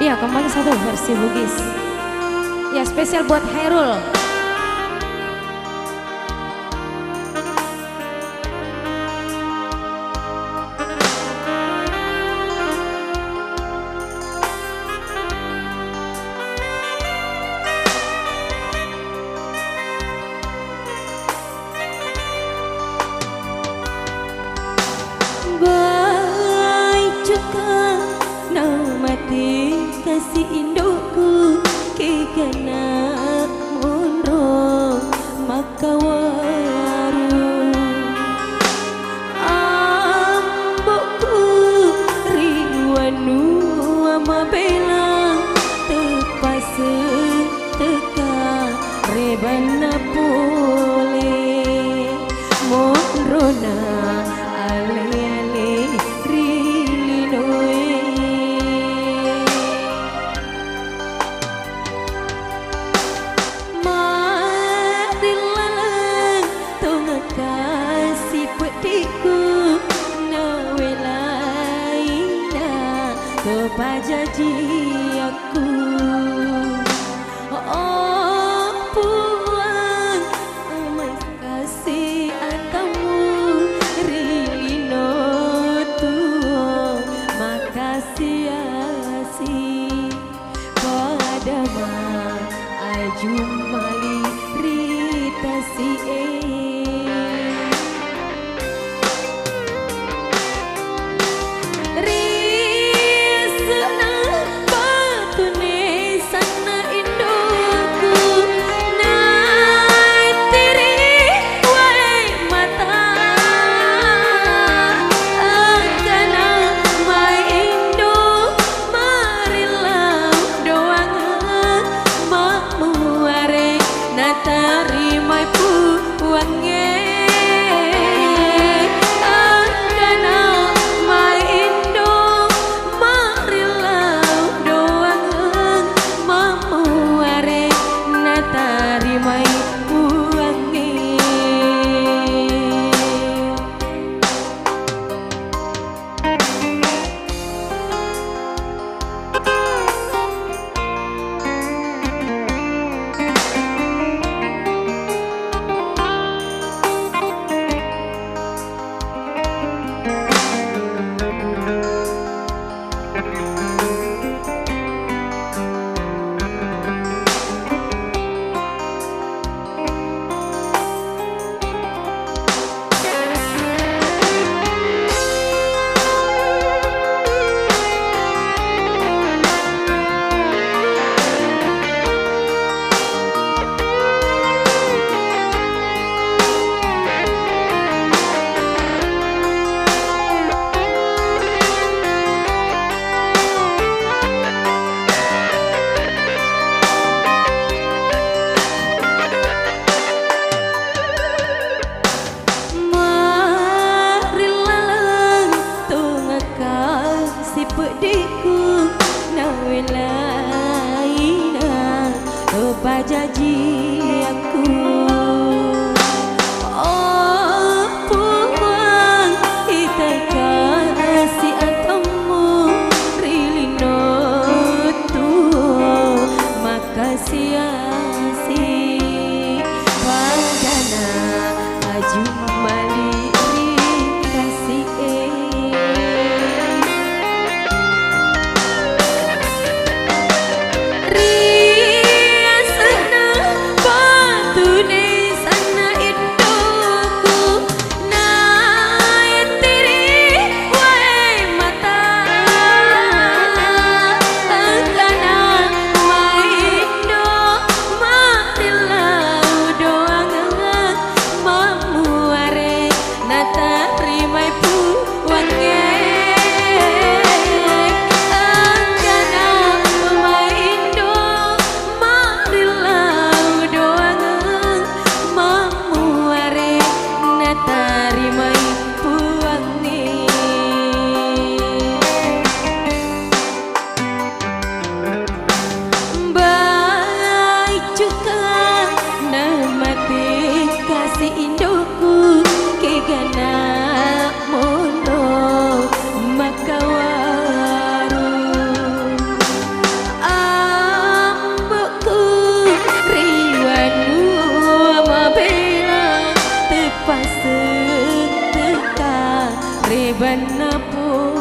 Iya, kembali satu versi Bugis. Ya, spesial buat Hairul. Kasih indukku kekana munro makawaru ambokku riwanu amabela tepase teka rebana pole munrona ale-ale rilinoe kepajaji aku oh puang emas kasih atamu rilino tuo makasih asih pada ma ajumali rita si pedikku nawelaina kepajaji aku oh puang kita kasih atamu rilino tuo makasih asih padana ajumali kasih Ria senang pasenteka ribana pun